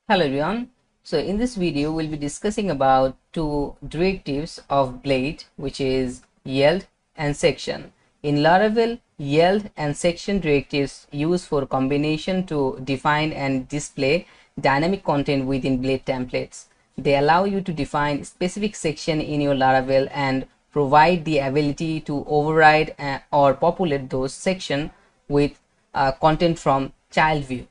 Hello everyone. So in this video we'll be discussing about two directives of Blade, which is yield and section. In Laravel, yield and section directives used for combination to define and display dynamic content within Blade templates. They allow you to define specific section in your Laravel and provide the ability to override or populate those section with content from child view.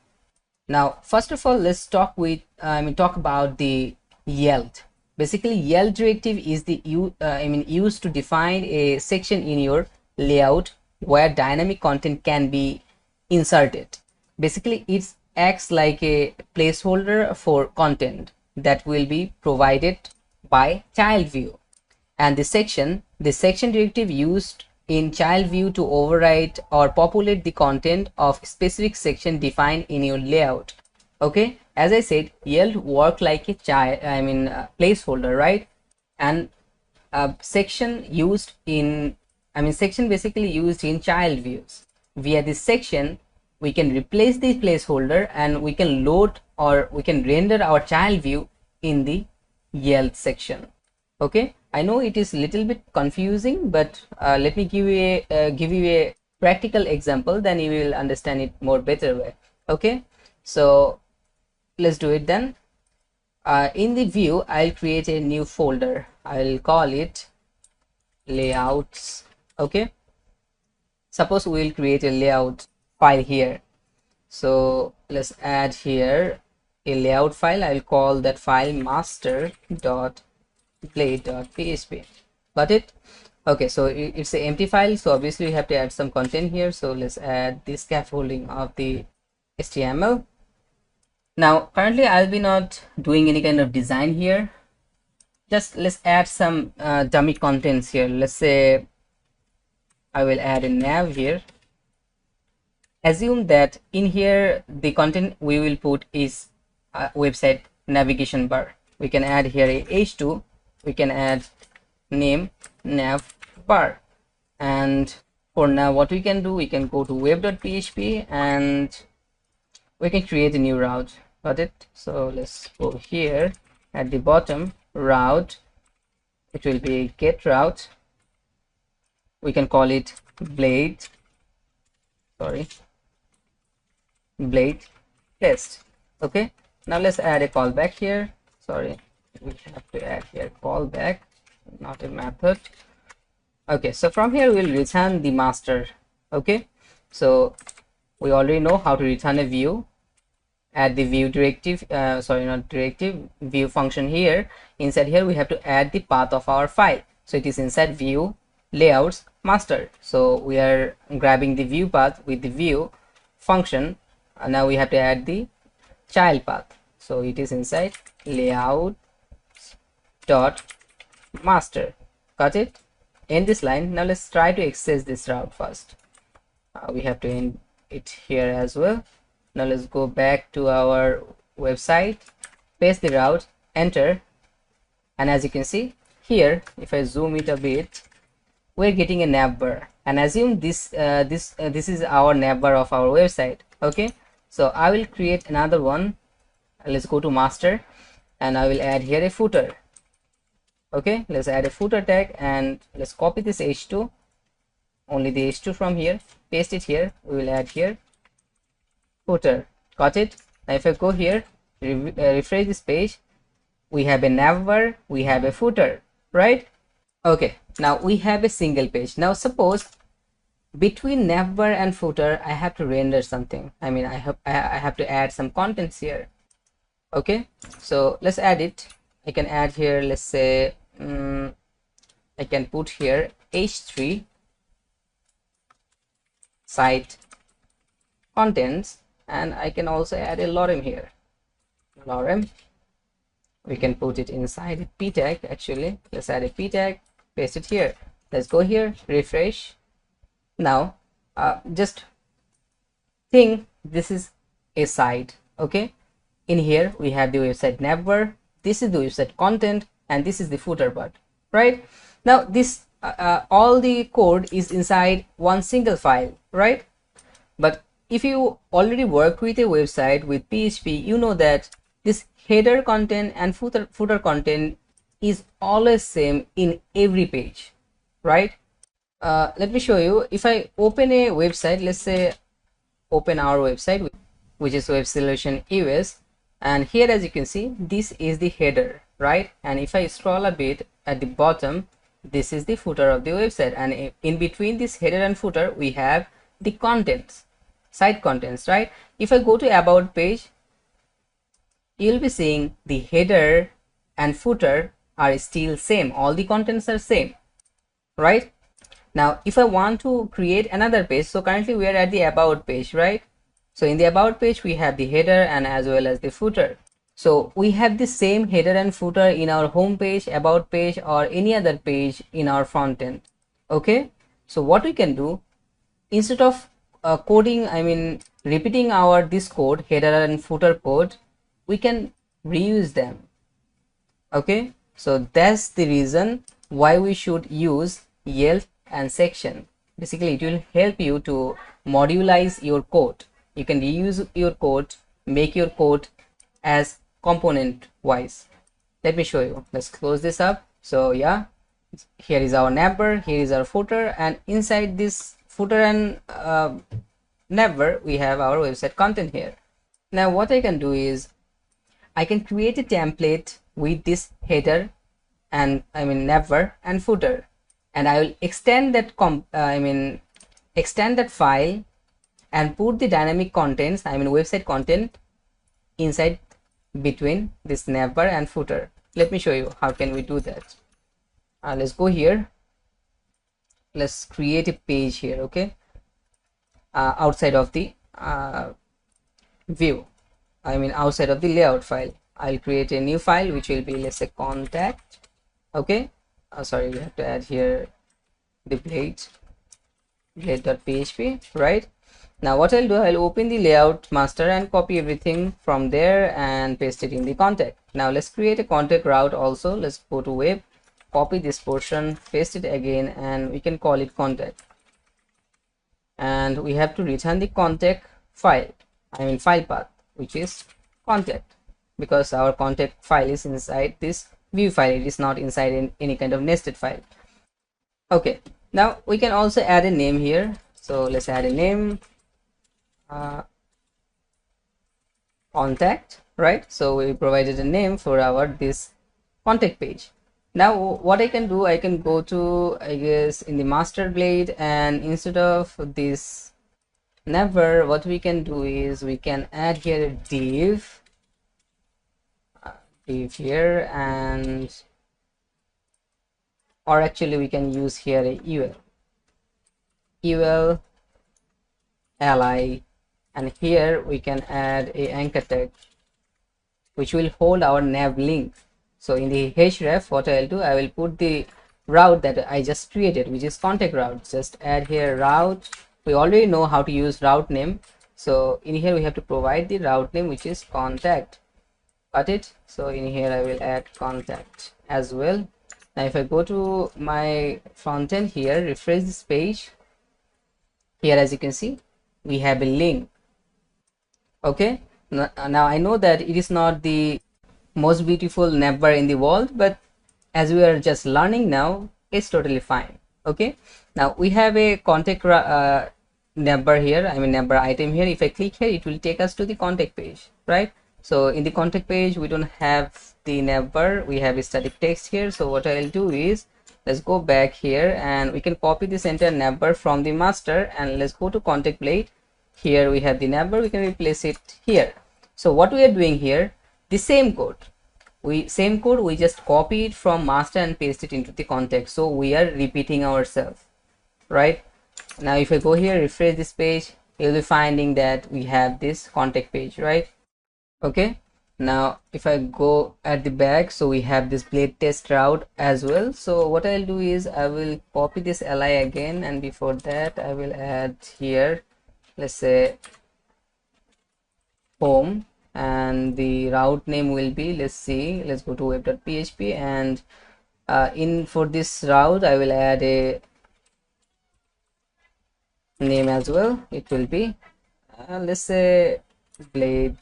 Now, first of all, let's talk about the yield. Basically, yield directive is the used to define a section in your layout where dynamic content can be inserted. Basically, it acts like a placeholder for content that will be provided by child view. And the section directive used in child view to override or populate the content of specific section defined in your layout. Okay, as I said, yield work like a placeholder, right? And section used in section basically used in child views. Via this section we can replace the placeholder and we can load or we can render our child view in the yield section. Okay, I know it is a little bit confusing, but let me give you a practical example, then you will understand it more better way. Okay, so let's do it then. In the view, I'll create a new folder. I'll call it layouts. Okay, suppose we'll create a layout file here. So let's add here a layout file. I'll call that file master.blade.php. Got it? Okay, so it's an empty file, so obviously we have to add some content here. So let's add the scaffolding of the HTML. Now currently I'll be not doing any kind of design here. Just let's add some dummy contents here. Let's say I will add a nav here. Assume that in here the content we will put is website navigation bar. We can add here a h2, we can add name nav bar, and for now what we can do, we can go to web.php and we can create a new route. Got it? So let's go here at the bottom, route, it will be get route. We can call it blade test. Okay, now let's add a callback here. Sorry, we have to add here callback, not a method. Okay, so from here we'll return the master. Okay, so we already know how to return a view. Add the view directive, view function here. Inside here we have to add the path of our file, so it is inside view layouts master. So we are grabbing the view path with the view function, and now we have to add the child path, so it is inside layout dot master. Got it? End this line. Now let's try to access this route first. We have to end it here as well. Now let's go back to our website, paste the route, enter, and as you can see here, if I zoom it a bit, we're getting a nav bar, and assume this is our nav bar of our website. Okay, so I will create another one. Let's go to master and I will add here a footer. Okay, let's add a footer tag and let's copy this h2, only the h2 from here, paste it here. We will add here footer. Got it? Now if I go here, refresh this page, we have a nav bar, we have a footer, right? Okay, now we have a single page. Now suppose between nav bar and footer I have to render something. I have to add some contents here. Okay, so let's add it. I can add here, let's say I can put here h3 site contents, and I can also add a lorem here. Lorem, we can put it inside a p tag. Actually, let's add a p tag, paste it here. Let's go here, refresh. Now just think this is a site. Okay, in here we have the website nav bar, this is the website content, and this is the footer part, right? Now this all the code is inside one single file, right? But if you already work with a website with PHP, you know that this header content and footer content is always same in every page, right? Let me show you. If I open a website, let's say open our website, which is Web Solution US, and here as you can see, this is the header, right? And if I scroll a bit at the bottom, this is the footer of the website, and in between this header and footer we have the contents, site contents, right? If I go to about page, you'll be seeing the header and footer are still same, all the contents are same, right? Now if I want to create another page, so currently we are at the about page, right? So in the about page we have the header and as well as the footer. So we have the same header and footer in our home page, about page, or any other page in our front end. Okay, so what we can do, instead of repeating our this code, header and footer code, we can reuse them. Okay, so that's the reason why we should use YELD and section. Basically it will help you to modulize your code. You can reuse your code, make your code as component wise. Let me show you. Let's close this up. So yeah, here is our navbar, here is our footer, and inside this footer and navbar we have our website content here. Now what I can do is I can create a template with this header and navbar and footer, and I will extend that extend that file and put the dynamic contents, website content, inside between this navbar and footer. Let me show you how can we do that. Let's go here, let's create a page here. Okay, outside of the view, outside of the layout file, I'll create a new file which will be, let's say, contact. Okay, sorry, we have to add here the blade.php, right? Now what I'll do, I'll open the layout master and copy everything from there and paste it in the contact. Now let's create a contact route also. Let's go to web, copy this portion, paste it again, and we can call it contact, and we have to return the contact file, file path, which is contact, because our contact file is inside this view file, it is not inside in any kind of nested file. Okay, now we can also add a name here. So let's add a name, contact, right? So we provided a name for our this contact page. Now what I can do, I can go to, I guess, in the master blade, and instead of this navbar, what we can do is we can add here a div here, and or actually we can use here a ul li, and here we can add a anchor tag which will hold our nav link. So in the href, what I'll do, I will put the route that I just created, which is contact route. Just add here route. We already know how to use route name, so in here we have to provide the route name, which is contact. Got it? So in here I will add contact as well. Now if I go to my front end here, refresh this page, here as you can see we have a link. Okay, now I know that it is not the most beautiful navbar in the world, but as we are just learning now, it's totally fine. Okay, now we have a contact navbar here, navbar item here. If I click here, it will take us to the contact page, right? So in the contact page we don't have the navbar, we have a static text here. So what I'll do is, let's go back here and we can copy this entire navbar from the master, and let's go to contact blade. Here we have the navbar, we can replace it here. So what we are doing here, the same code we just copy it from master and paste it into the contact. So we are repeating ourselves, right? Now if I go here, refresh this page, you'll be finding that we have this contact page, right? Okay, now if I go at the back, so we have this blade test route as well. So what I'll do is I will copy this li again, and before that I will add here, let's say, home, and the route name will be, let's go to web.php, and in for this route I will add a name as well. It will be let's say blade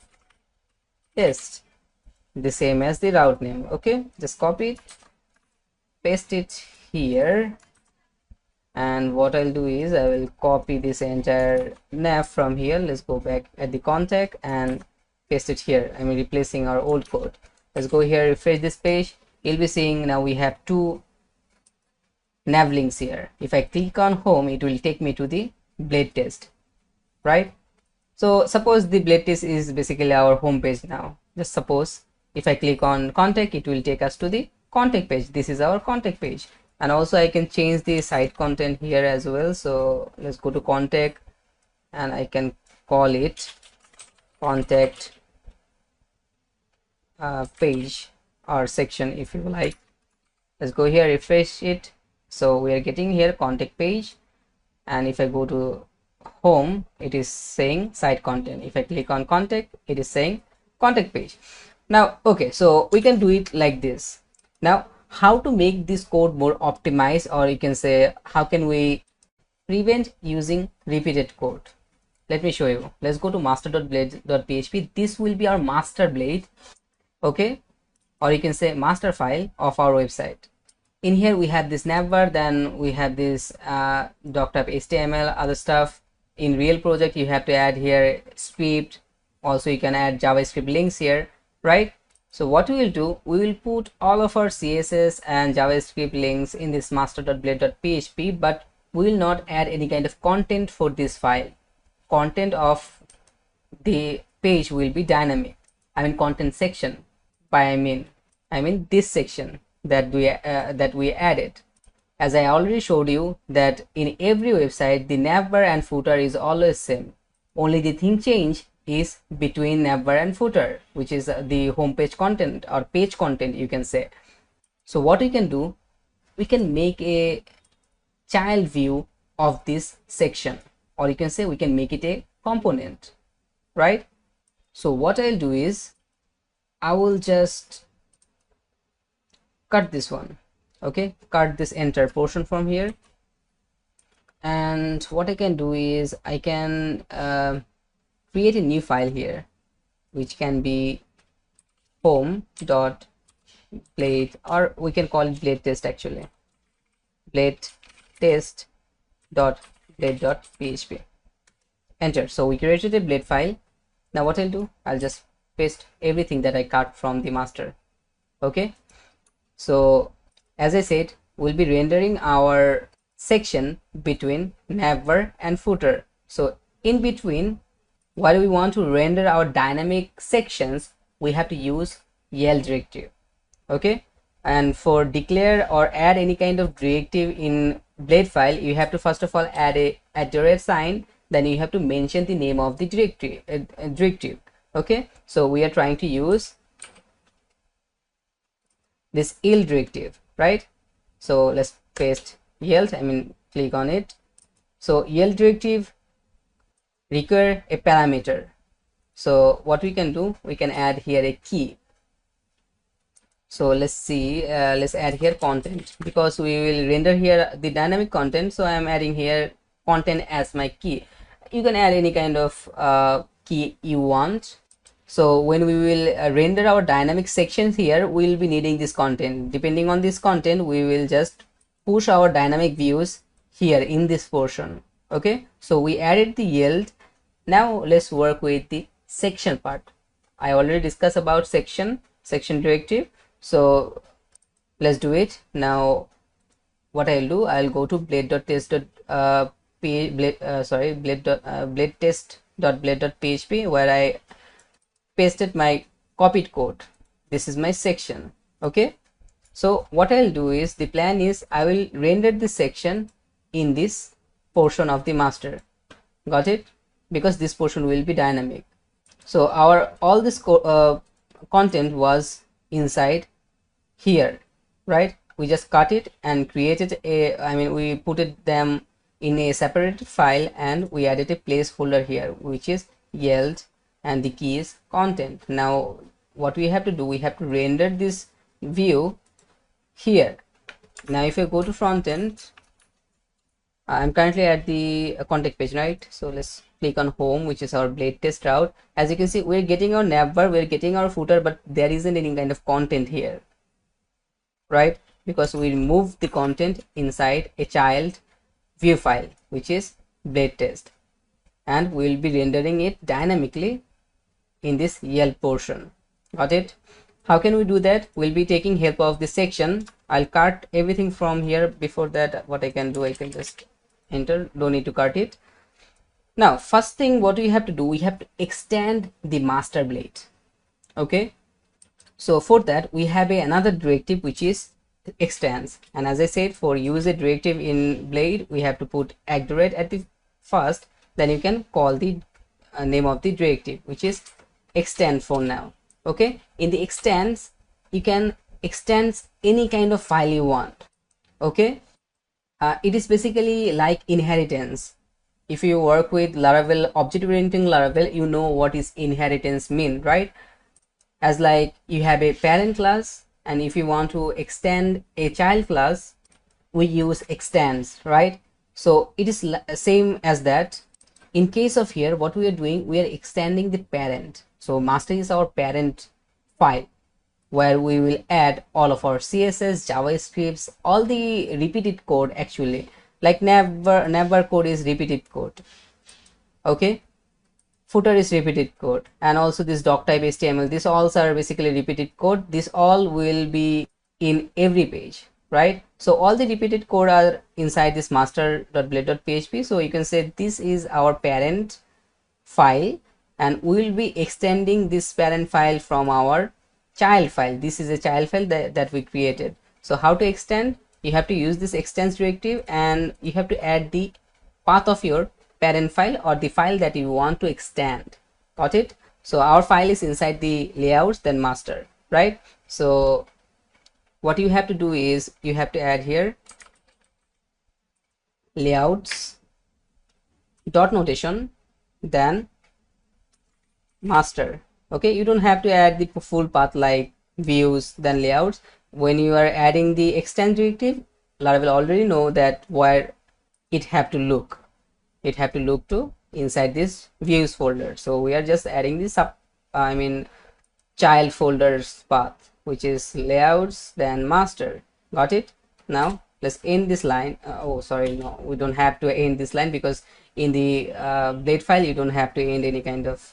test. the same as the route name. Okay, just copy it, paste it here, and what I'll do is I will copy this entire nav from here. Let's go back at the contact and paste it here. I'm replacing our old code. Let's go here, refresh this page. You'll be seeing now we have two nav links here. If I click on home, it will take me to the blade test, right? So suppose the blade test is basically our home page now. Just suppose if I click on contact, it will take us to the contact page. This is our contact page. And also I can change the site content here as well. So let's go to contact and I can call it contact page or section if you like. Let's go here, refresh it. So we are getting here contact page, and if I go to home, it is saying site content. If I click on contact, it is saying contact page. Now okay, so we can do it like this. Now how to make this code more optimized, or you can say how can we prevent using repeated code? Let me show you. Let's go to master.blade.php. This will be our master blade, okay, or you can say master file of our website. In here we have this navbar, then we have this doc.type HTML, other stuff. In real project you have to add here script, also you can add JavaScript links here, right? So what we will do, we will put all of our CSS and JavaScript links in this master.blade.php, but we will not add any kind of content for this file. Content of the page will be dynamic. I mean content section, by I mean this section that we added. As I already showed you that in every website the navbar and footer is always same. Only the thing change is between navbar and footer, which is the homepage content or page content you can say. So what we can do, we can make a child view of this section, or you can say we can make it a component, right? So what I'll do is I will just cut this one, okay, cut this entire portion from here, and what I can do is I can create a new file here which can be home.blade, or we can call it blade test, actually blade test.blade.php. Enter. So we created a blade file. Now what I'll do, I'll just paste everything that I cut from the master. Okay, so as I said, we'll be rendering our section between navbar and footer. So in between, while we want to render our dynamic sections, we have to use YL directive. Okay, and for declare or add any kind of directive in blade file, you have to first of all add a @ then you have to mention the name of the directive. Okay, so we are trying to use this YL directive, right? So let's paste YL, click on it. So YL directive require a parameter. So what we can do, we can add here a key. So let's see, let's add here content, because we will render here the dynamic content. So I am adding here content as my key. You can add any kind of key you want. So when we will render our dynamic sections here, we will be needing this content. Depending on this content, we will just push our dynamic views here in this portion. Okay, so we added the yield. Now let's work with the section part. I already discussed about section directive. So let's do it. Now what I'll do, I'll go to blade.test.blade.php, where I pasted my copied code. This is my section. Okay, so what I'll do is, the plan is I will render this section in this portion of the master. Got it? Because this portion will be dynamic. So our all this content was inside here, right? We just cut it and created a, we put them in a separate file, and we added a placeholder here which is yield, and the key is content. Now what we have to do, we have to render this view here. Now if I go to front end, I'm currently at the contact page, right? So let's click on home, which is our blade test route, as you can see, we're getting our navbar, we're getting our footer, but there isn't any kind of content here, right? Because we remove the content inside a child view file, which is blade test, and we'll be rendering it dynamically in this Yelp portion. Got it? How can we do that? We'll be taking help of this section. I'll cut everything from here. Before that, what I can do, I can just enter, don't need to cut it. Now first thing what we have to do, we have to extend the master blade. Okay, so for that we have another directive which is extends, and as I said, for use a directive in blade we have to put @ at the first, then you can call the name of the directive, which is extend for now. Okay, in the extends you can extend any kind of file you want. Okay, it is basically like inheritance. If you work with Laravel, object-oriented Laravel, you know what is inheritance mean, right? As like you have a parent class, and if you want to extend a child class, we use extends, right? So it is same as that. In case of here, what we are doing, we are extending the parent. So master is our parent file, where we will add all of our CSS, JavaScripts, all the repeated code. Actually, like navbar code is repeated code. Okay, footer is repeated code, and also this doc type HTML, this all are basically repeated code. This all will be in every page, right? So all the repeated code are inside this master.blade.php. So you can say this is our parent file, and we will be extending this parent file from our child file. This is a child file that we created. So how to extend? You have to use this extends directive, and you have to add the path of your parent file or the file that you want to extend. Got it? So our file is inside the layouts, then master, right? So what you have to do is you have to add here layouts dot notation, then master. Okay, you don't have to add the full path like views then layouts. When you are adding the extend directive, Laravel already know that where it have to look. It have to look to inside this views folder. So we are just adding this child folders path, which is layouts then master. Got it? Now let's end this line. Oh sorry, no, we don't have to end this line, because in the blade file you don't have to end any kind of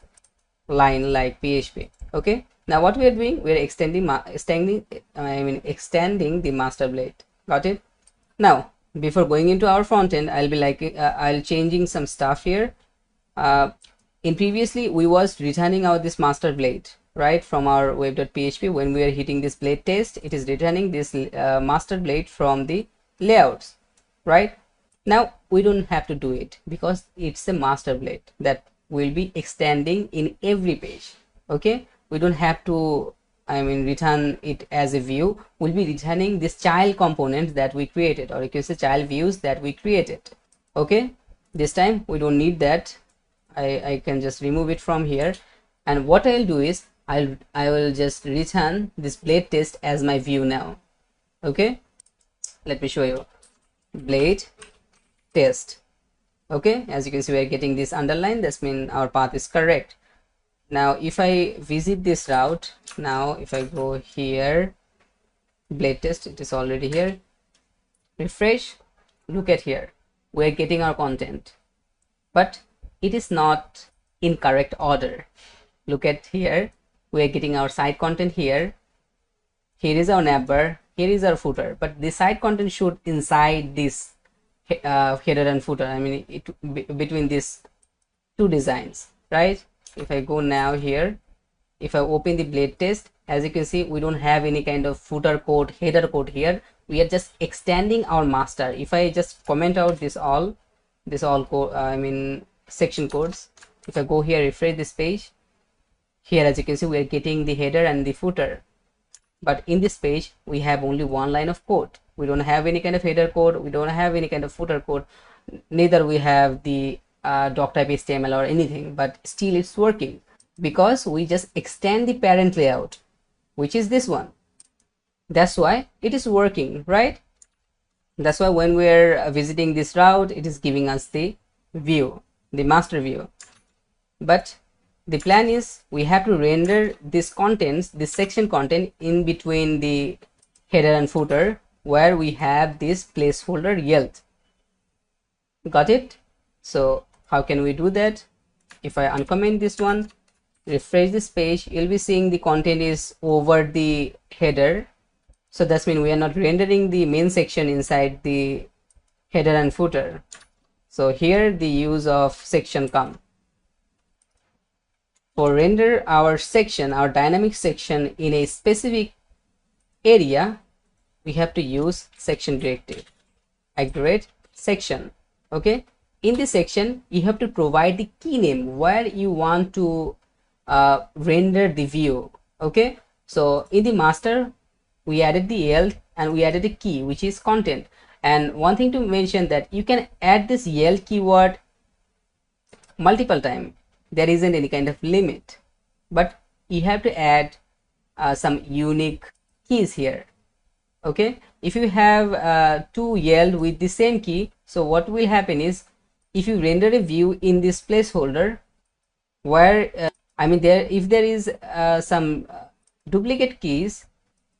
line like PHP. Okay, now what we are doing, we are extending the master blade. Got it? Now before going into our front end, I'll be like I'll changing some stuff here. In previously we was returning out this master blade, right, from our web.php. When we are hitting this blade test, it is returning this master blade from the layouts, right? Now we don't have to do it, because it's a master blade that will be extending in every page. Okay, we don't have to return it as a view. We'll be returning this child component that we created, or you can say child views that we created. Okay, this time we don't need that. I can just remove it from here, and what I'll do is I will just return this blade test as my view now. Okay, let me show you blade test. Okay, as you can see, we are getting this underline. That means our path is correct. Now if I visit this route, now if I go here, blade test, it is already here. Refresh, look at here, we are getting our content, but it is not in correct order. Look at here, we are getting our site content here. Here is our navbar, here is our footer, but the site content should inside this header and footer, between these two designs, right? If I go now here, if I open the blade test, as you can see, we don't have any kind of footer code, header code here. We are just extending our master. If I just comment out this all code, section codes, if I go here, refresh this page, here as you can see, we are getting the header and the footer, but in this page we have only one line of code. We don't have any kind of header code, we don't have any kind of footer code, neither we have the doc type HTML or anything, but still it's working because we just extend the parent layout, which is this one. That's why it is working, right? That's why when we're visiting this route, it is giving us the view, the master view. but the plan is we have to render this contents, this section content, in between the header and footer where we have this placeholder yield. Got it? So how can we do that? If I uncomment this one, refresh this page, you'll be seeing the content is over the header. So that's mean we are not rendering the main section inside the header and footer. So here the use of section come. For render our section, our dynamic section in a specific area, we have to use section directive @section. Okay, in this section you have to provide the key name where you want to render the view. Okay, so in the master we added the yield and we added a key which is content. And one thing to mention that you can add this yield keyword multiple times. There isn't any kind of limit, but you have to add some unique keys here. Okay, if you have two yield with the same key, so what will happen is if you render a view in this placeholder where I mean if there is some duplicate keys,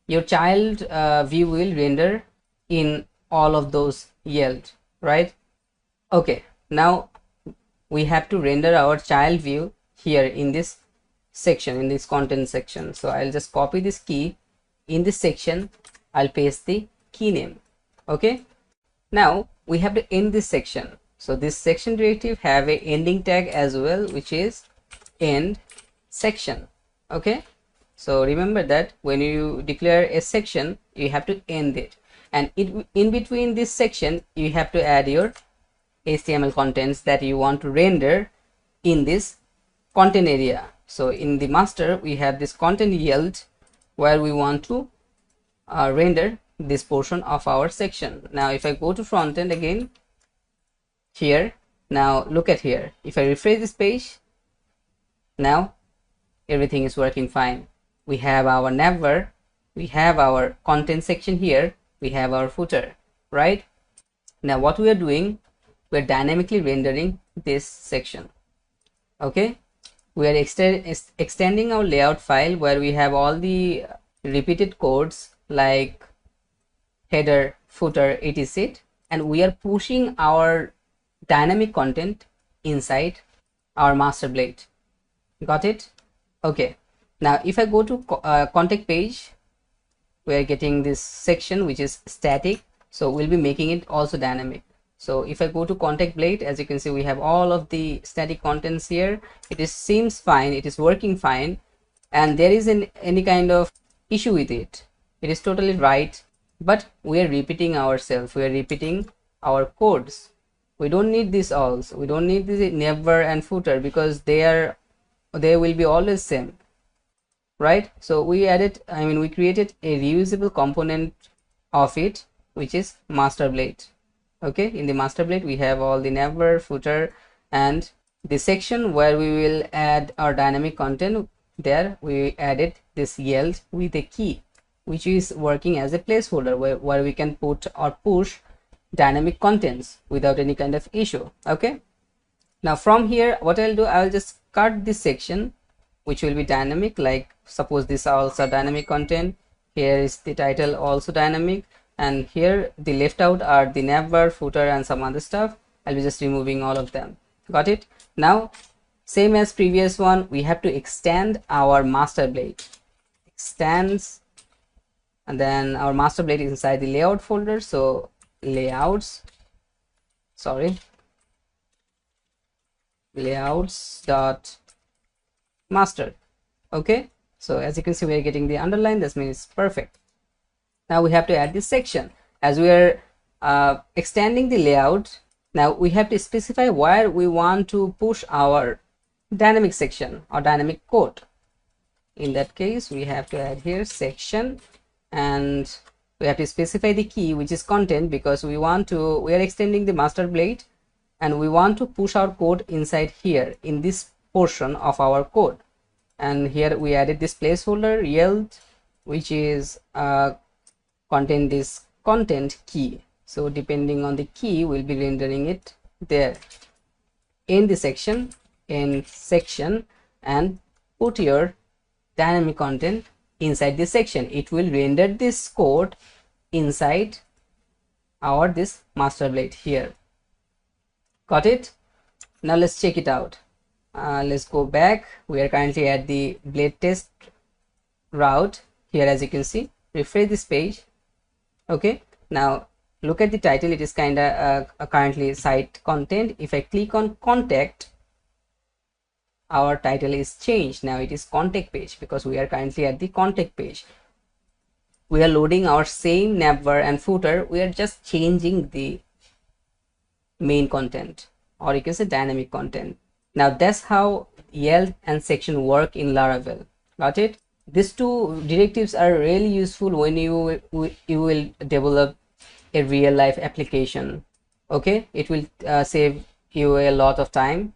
your child view will render in all of those yield, right? Okay, now we have to render our child view here in this section, in this content section. So I'll just copy this key in this section, I'll paste the key name. Okay, now we have to end this section. So this section directive have a ending tag as well, which is end section. Okay, so remember that when you declare a section you have to end it, and in between this section you have to add your HTML contents that you want to render in this content area. So in the master we have this content yield where we want to render this portion of our section. Now if I go to front end again here, now look at here, if I refresh this page, now everything is working fine. We have our navbar, we have our content section here, we have our footer, right? Now what we are doing, we're dynamically rendering this section. Okay, we are extending our layout file where we have all the repeated codes like header, footer, etc., and we are pushing our dynamic content inside our master blade. Got it? Okay, now if I go to contact page, we are getting this section which is static, so we'll be making it also dynamic. So if I go to contact blade, as you can see we have all of the static contents here. It seems fine, it is working fine, and there isn't any kind of issue with it. It is totally right, but we are repeating ourselves, we are repeating our codes. We don't need this also, we don't need this navbar and footer because they will be always same, right? So we added, I mean we created a reusable component of it, which is master blade. Okay, in the master blade we have all the navbar, footer, and the section where we will add our dynamic content. There we added this yield with a key which is working as a placeholder where we can put or push dynamic contents without any kind of issue. Okay, now from here what I'll do, I'll just cut this section which will be dynamic, like suppose this also dynamic content, here is the title also dynamic, and here the left out are the navbar, footer, and some other stuff. I'll be just removing all of them. Got it? Now same as previous one, we have to extend our master blade, extends, and then our master blade is inside the layout folder. So layouts, layouts dot master. Okay, so as you can see we are getting the underline, this means it's perfect. Now we have to add this section. As we are extending the layout, now we have to specify where we want to push our dynamic section or dynamic code. In that case we have to add here section, and we have to specify the key which is content, because we are extending the master blade and we want to push our code inside here in this portion of our code. And here we added this placeholder yield which is content is content key. So depending on the key we'll be rendering it there. In the section, in section and put your dynamic content inside this section. It will render this code inside our this master blade here. Got it? Now let's check it out. Let's go back. We are currently at the blade test route here, as you can see. Refresh this page. Okay, now look at the title. It is kind of currently site content. If I click on contact, our title is changed. Now it is contact page because we are currently at the contact page. We are loading our same navbar and footer. We are just changing the main content, or you can say dynamic content. Now that's how yield and section work in Laravel. Got it? These two directives are really useful when you will develop a real life application. Okay, it will save you a lot of time,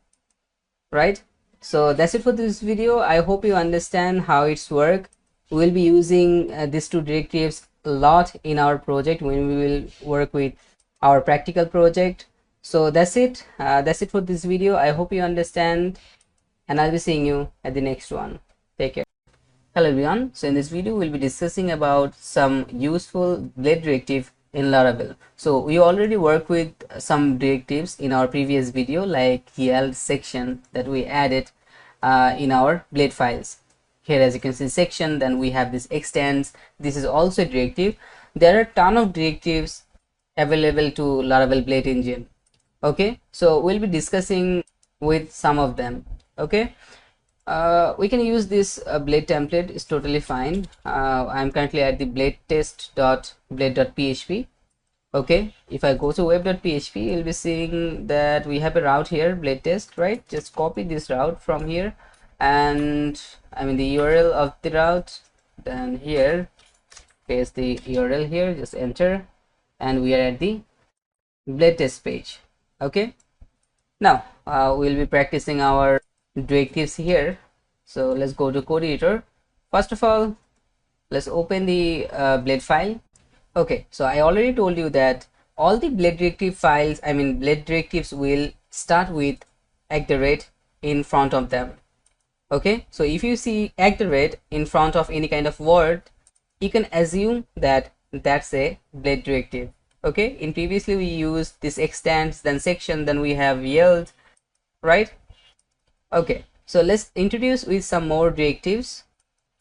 right? So that's it for this video. I hope you understand how it's work. We'll be using these two directives a lot in our project when we will work with our practical project. So that's it for this video. I hope you understand, and I'll be seeing you at the next one. Take care. Hello everyone. So in this video we'll be discussing about some useful blade directive in Laravel. So we already worked with some directives in our previous video, like yield, section, that we added in our blade files. Here, as you can see, section, then we have this extends. This is also a directive. There are a ton of directives available to Laravel blade engine. Okay, so we'll be discussing with some of them. Okay, we can use this blade template. Is totally fine. I'm currently at the blade test.blade.php. Okay, if I go to web.php, you'll be seeing that we have a route here, blade test, right? Just copy this route from here, and I mean the URL of the route, then here paste the URL here, just enter, and we are at the blade test page. Okay, now we'll be practicing our directives here. So let's go to code editor. First of all, let's open the blade file. Okay, so I already told you that all the blade directive files, I mean blade directives, will start with @ in front of them. Okay, so if you see @ in front of any kind of word, you can assume that that's a blade directive. Okay, in previously we used this extends, then section, then we have yield, right? Okay, so let's introduce with some more directives.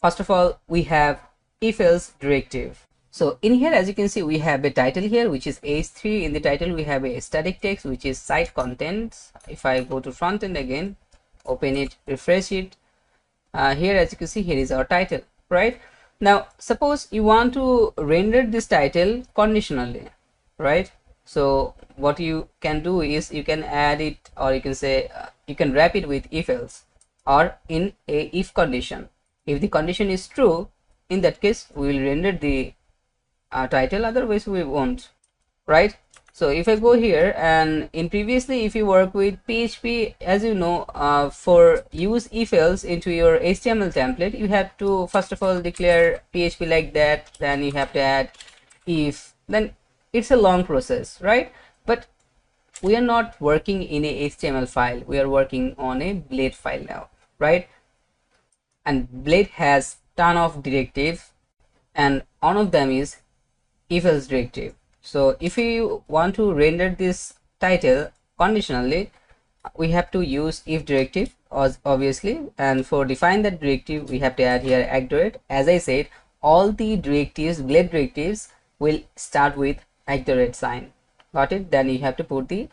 First of all, we have if-else directive. So in here, as you can see, we have a title here, which is h3. In the title we have a static text, which is site contents. If I go to front end again, open it, refresh it, here, as you can see, here is our title, right? Now suppose you want to render this title conditionally, right? So what you can do is you can add it, or you can say you can wrap it with if-else, or in a if condition. If the condition is true, in that case we will render the title, otherwise we won't, right? So if I go here, and in previously if you work with PHP, as you know, for use if-else into your HTML template, you have to first of all declare PHP like that, then you have to add if, then it's a long process, right? But we are not working in a HTML file, we are working on a blade file now, right? And blade has ton of directives, and one of them is if-else directive. So if you want to render this title conditionally, we have to use if directive, obviously, and for define that directive we have to add here @. As I said, all the directives, blade directives, will start with @ sign. Got it? Then you have to put the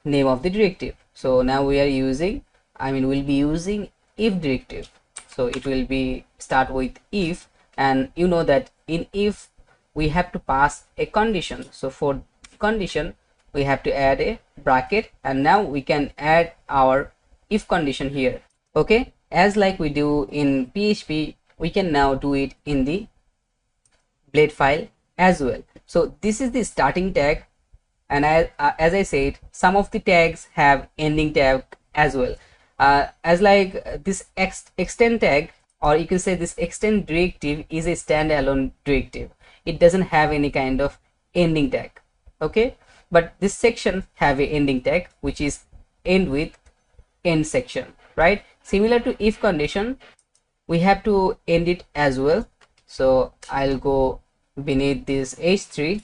name of the directive. So now we are using, I mean we'll be using if directive, so it will be start with if, and you know that in if we have to pass a condition. So for condition we have to add a bracket, and now we can add our if condition here. Okay, as like we do in PHP, we can now do it in the blade file as well. So this is the starting tag, and as I said, some of the tags have ending tag as well. As like this extend tag, or you can say this extend directive, is a standalone directive. It doesn't have any kind of ending tag. Okay, but this section have a ending tag, which is end with end section, right? Similar to if condition, we have to end it as well. So I'll go beneath this h3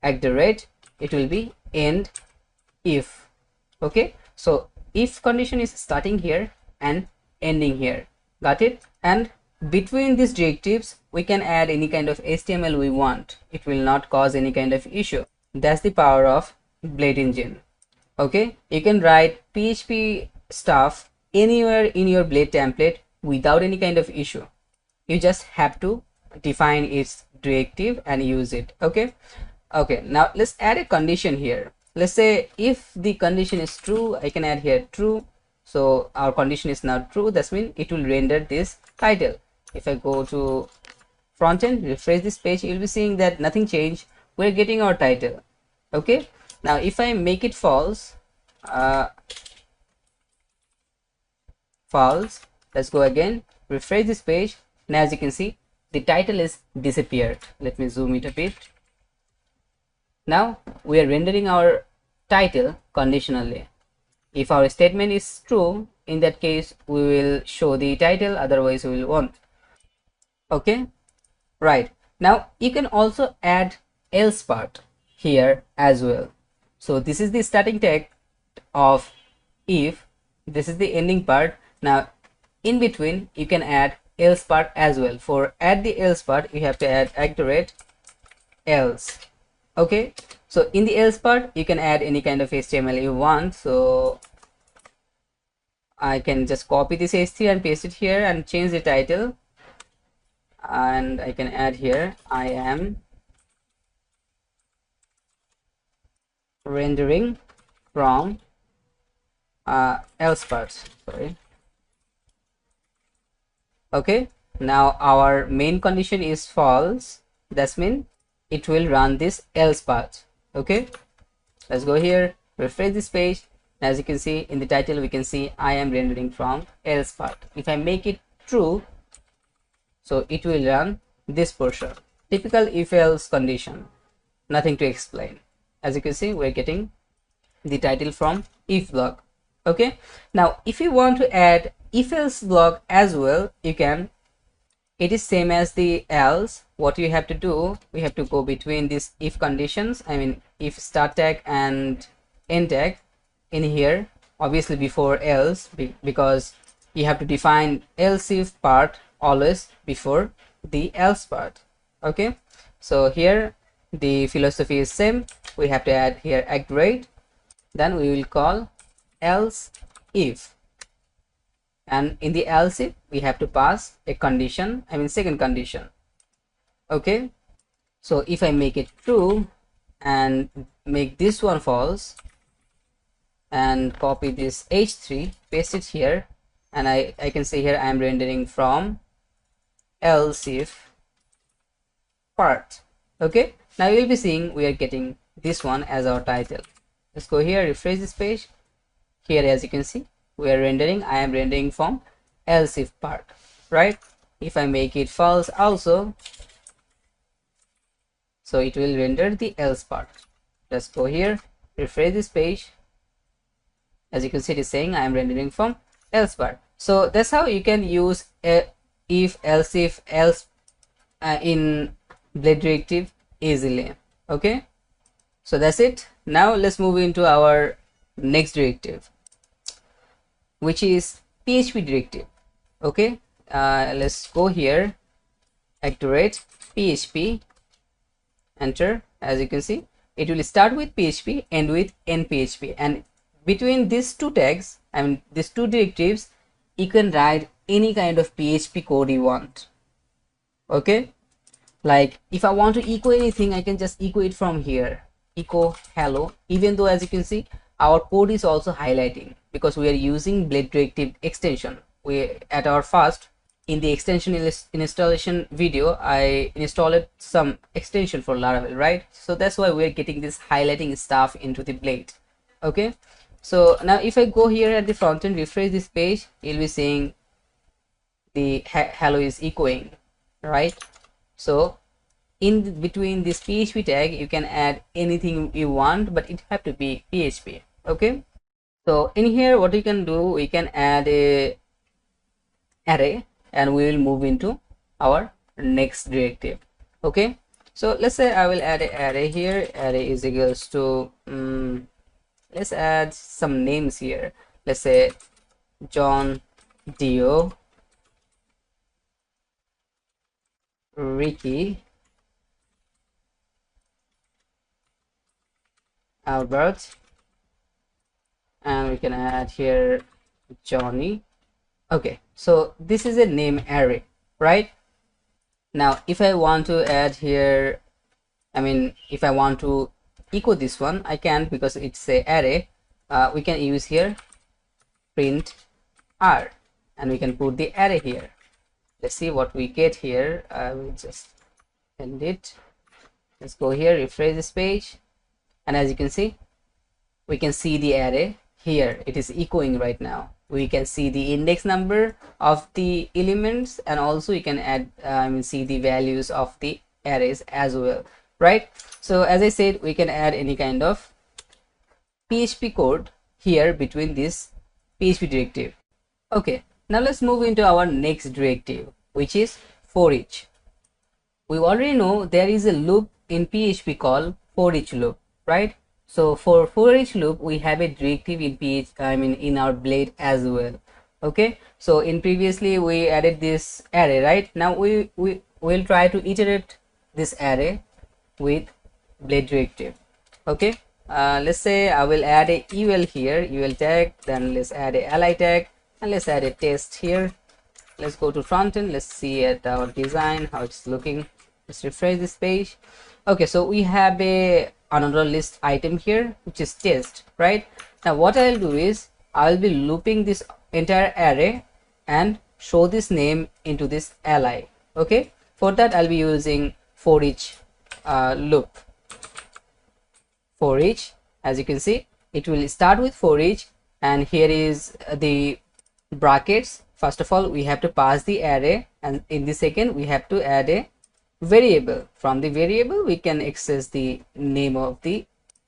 at the rate, it will be end if. Okay, so if condition is starting here and ending here, got it? And between these directives we can add any kind of HTML we want. It will not cause any kind of issue. That's the power of Blade engine. Okay, you can write PHP stuff anywhere in your Blade template without any kind of issue. You just have to define its directive and use it. Okay, now let's add a condition here. Let's say if the condition is true, I can add here true. So our condition is now true. That means it will render this title. If I go to front end, refresh this page, you'll be seeing that nothing changed. We're getting our title. Okay, now if I make it false, let's go again, refresh this page. Now as you can see, the title is disappeared. Let me zoom it a bit. Now we are rendering our title conditionally. If our statement is true, in that case we will show the title, otherwise we will won't. Okay, right. Now you can also add else part here as well. So this is the starting tag of if, this is the ending part. Now in between you can add else part as well. For add the else part, you have to add @else. Okay, so in the else part you can add any kind of HTML you want. So I can just copy this h3 and paste it here and change the title, and I can add here I am rendering from else parts. Sorry. Okay, now our main condition is false. That means it will run this else part. Okay, let's go here, refresh this page. As you can see in the title, we can see I am rendering from else part. If I make it true, so it will run this portion. Typical if else condition, nothing to explain. As you can see, we're getting the title from if block. Okay, now if you want to add if else block as well, you can. It is same as the else. What you have to do, we have to go between these if conditions, I mean if start tag and end tag in here, obviously before else, because you have to define else if part always before the else part. Okay, so here the philosophy is same. We have to add here @, then we will call else if, and in the else if we have to pass a condition, I mean second condition. Okay, so if I make it true and make this one false and copy this h3, paste it here, and I can say here I am rendering from else if part. Okay, now you will be seeing we are getting this one as our title. Let's go here, refresh this page. Here as you can see, we are rendering, I am rendering from else if part, right? If I make it false also, so it will render the else part. Let's go here, refresh this page. As you can see, it is saying I am rendering from else part. So that's how you can use a if else in Blade Directive easily. Okay, so that's it. Now let's move into our next directive, which is PHP directive. Okay, let's go here, @PHP, enter. As you can see, it will start with PHP, end with nphp, and between these two tags, I mean these two directives, you can write any kind of PHP code you want. Okay, like if I want to echo anything, I can just echo it from here, echo hello, even though as you can see our code is also highlighting because we are using Blade Directive extension. We at our first in the extension installation video, I installed some extension for Laravel, right? So that's why we're getting this highlighting stuff into the Blade. Okay, so now if I go here at the front end, refresh this page, you'll be seeing the hello is echoing, right? So in between this PHP tag, you can add anything you want, but it have to be PHP. Okay, So in here, what we can do, we can add a array, and we will move into our next directive. Okay, so let's say I will add an array here. Array is equals to let's add some names here. Let's say John, Dio, Ricky, Albert, and we can add here Johnny. Okay, so this is a name array, right? Now if I want to add here, if I want to echo this one, I can, because it's a array. We can use here print r, and we can put the array here. Let's see what we get here. I will just end it. Let's go here, refresh this page, and as you can see, we can see the array here. It is echoing right now. We can see the index number of the elements, and also you can add see the values of the arrays as well, right? So as I said, we can add any kind of PHP code here between this PHP directive. Okay, now let's move into our next directive, which is for each. We already know there is a loop in PHP called for each loop, right? So for each loop, we have a directive in in our blade as well. Okay, so in previously we added this array, right? Now we will try to iterate this array with blade directive. Okay, let's say I will add a ul here, ul tag, then let's add a li tag, and let's add a test here. Let's go to front end. Let's see at our design how it's looking. Let's refresh this page. Okay, so we have another list item here, which is test, right? Now what I'll do is I'll be looping this entire array and show this name into this li. Okay, for that I'll be using for each loop. For each, as you can see, it will start with for each, and here is the brackets. First of all, we have to pass the array, and in the second we have to add a variable. From the variable we can access the name of the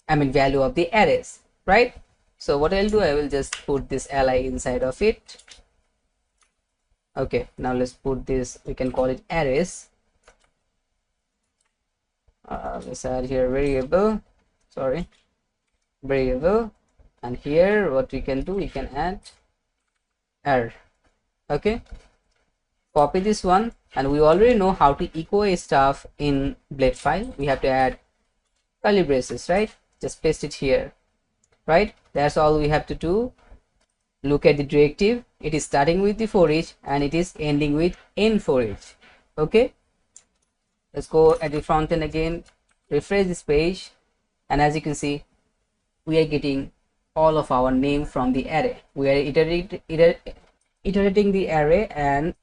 value of the arrays, right? So what I'll do, I will just put this li inside of it. Okay, now let's put this, we can call it arrays. Let's add here variable, variable, and here what we can do, we can add r. Okay, copy this one, and we already know how to echo a stuff in blade file. We have to add curly braces, right? Just paste it here, right? That's all we have to do. Look at the directive. It is starting with the for each and it is ending with end for each. Okay, let's go at the front end again, refresh this page, and as you can see, we are getting all of our name from the array. We are iterating the array and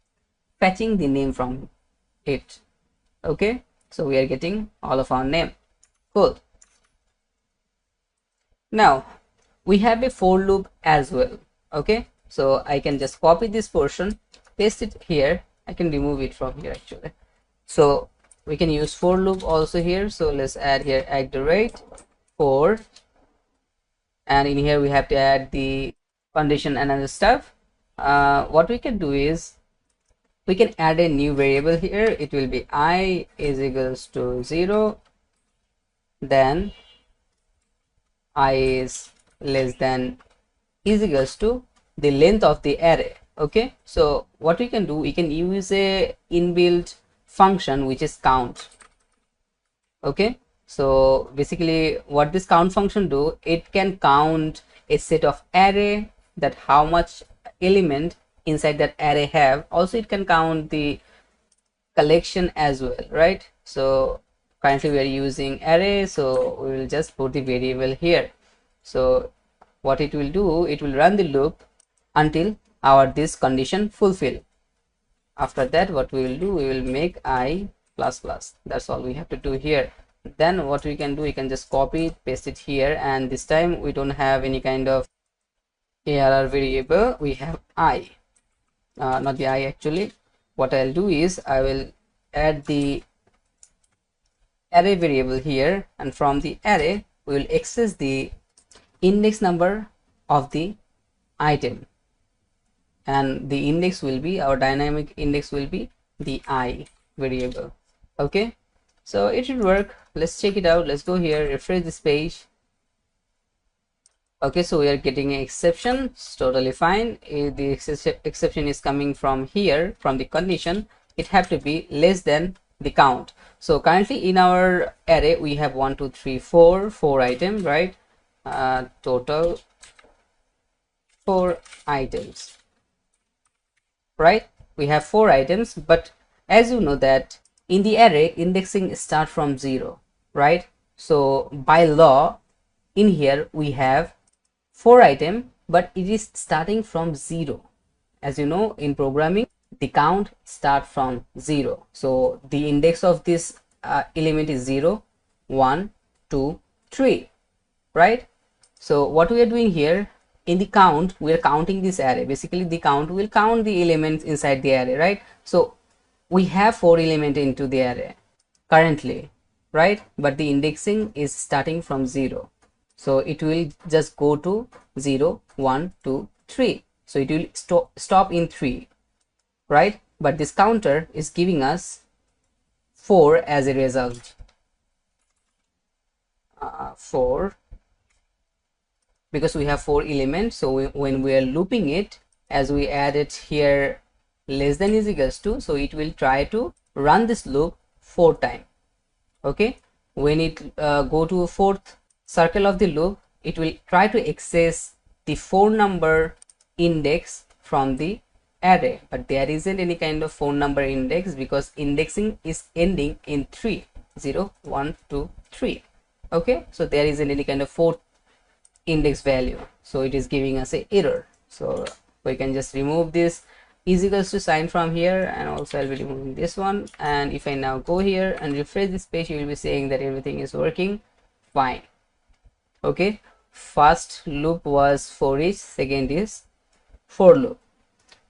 fetching the name from it. Okay, so we are getting all of our name. Cool. Now we have a for loop as well. Okay, so I can just copy this portion, paste it here. I can remove it from here actually. So we can use for loop also here. So let's add here @for, and in here we have to add the condition and other stuff. What we can do is we can add a new variable here. It will be I is equals to 0, then I is less than is equals to the length of the array. Okay, so what we can do, we can use a inbuilt function which is count. Okay, so basically what this count function do, it can count a set of array, that how much element inside that array have. Also it can count the collection as well, right? So currently we are using array, so we will just put the variable here. So what it will do, it will run the loop until our this condition fulfill. After that what we will do, we will make I plus plus. That's all we have to do here. Then what we can do, we can just copy it, paste it here, and this time we don't have any kind of ARR variable, we have I, not the I actually. What I'll do is I will add the array variable here, and from the array we will access the index number of the item, and the index will be, our dynamic index will be the I variable. Okay, so it should work. Let's check it out. Let's go here, refresh this page. Okay, so we are getting an exception. It's totally fine. The exception is coming from here, from the condition. It have to be less than the count. So currently in our array we have 1 2 3 4 items, right? Total 4 items, right? We have 4 items, but as you know that in the array indexing start from 0, right? So by law in here we have 4 items, but it is starting from 0. As you know, in programming the count start from 0, so the index of this element is 0 1 2 3, right? So what we are doing here, in the count we are counting this array. Basically the count will count the elements inside the array, right? So we have 4 elements into the array currently, right? But the indexing is starting from 0, so it will just go to 0 1 2 3, so it will stop in 3, right? But this counter is giving us 4 as a result. 4, because we have 4 elements. So when we are looping it, as we add it here less than is equals to, so it will try to run this loop 4 times. Okay, when it go to 4th circle of the loop, it will try to access the 4 number index from the array, but there isn't any kind of 4 number index because indexing is ending in 3 0 1 2 3. Okay, so there isn't any kind of 4 index value, so it is giving us a error. So we can just remove this is equals to sign from here, and also I'll be removing this one. And if I now go here and refresh this page, you will be saying that everything is working fine. Okay, first loop was for each, second is for loop.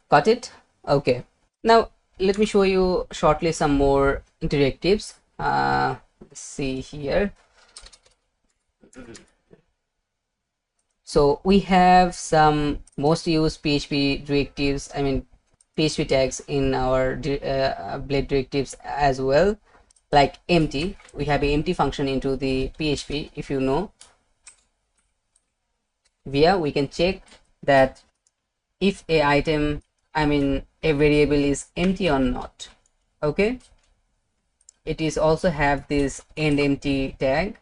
Got it? Okay, now let me show you shortly some more directives. Let's see here. So we have some most used PHP directives, I mean PHP tags in our Blade directives as well, like empty. We have a empty function into the PHP. If you know, via we can check that if a item, I mean a variable is empty or not. Okay, it is also have this end empty tag,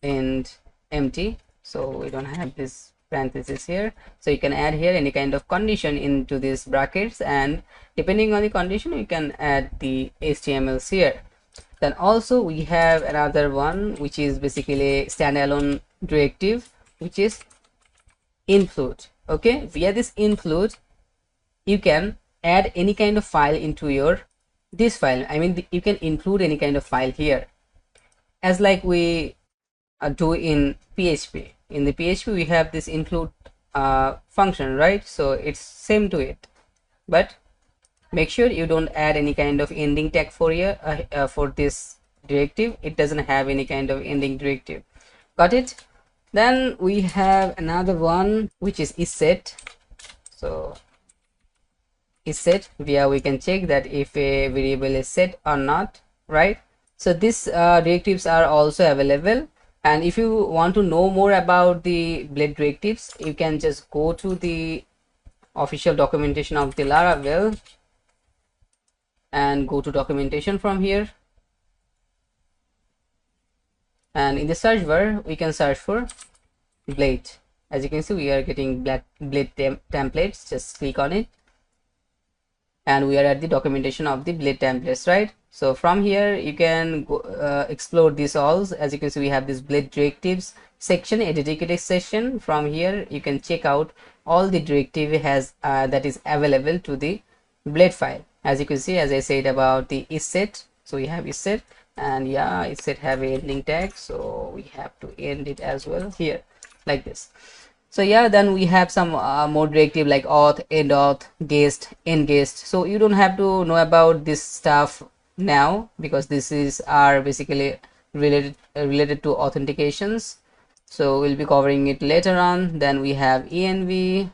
and empty, so we don't have this parenthesis here. So you can add here any kind of condition into these brackets, and depending on the condition you can add the HTMLs here. Then also we have another one which is basically a standalone directive, which is include. Okay, via this include you can add any kind of file into your this file. I mean you can include any kind of file here, as like we do in PHP. In the PHP we have this include function, right? So it's same to it, but make sure you don't add any kind of ending tag for here for this directive. It doesn't have any kind of ending directive. Got it? Then we have another one which is set. So is set, via we can check that if a variable is set or not, right? So these directives are also available. And if you want to know more about the Blade directives, you can just go to the official documentation of the Laravel and go to documentation from here, and in the search bar we can search for Blade. As you can see, we are getting Blade templates. Just click on it and we are at the documentation of the Blade templates, right? So from here you can go, explore these all. As you can see, we have this Blade directives section, a dedicated section. From here you can check out all the directive has that is available to the Blade file. As you can see, as I said about the isset, so we have isset, and yeah, isset have a ending tag, so we have to end it as well here like this. So yeah, then we have some more directive like auth, end auth, guest, end guest. So you don't have to know about this stuff now, because this is are basically related to authentications. so we'll be covering it later on. Then we have env,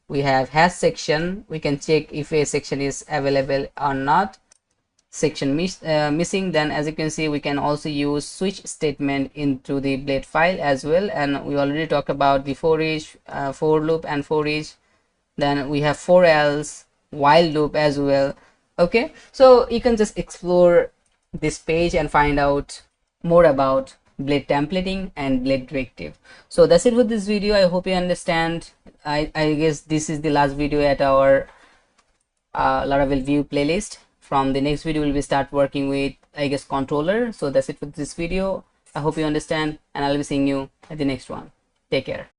we have hash section. We can check if a section is available or not. Section missing. Then as you can see, we can also use switch statement into the blade file as well, and we already talked about the for each, for loop and for each. Then we have for else, while loop as well. Okay, so you can just explore this page and find out more about blade templating and blade directive. So that's it with this video. I hope you understand. I guess this is the last video at our Laravel view playlist. From the next video, we'll start working with, I guess, controller. So that's it for this video. I hope you understand, and I'll be seeing you at the next one. Take care.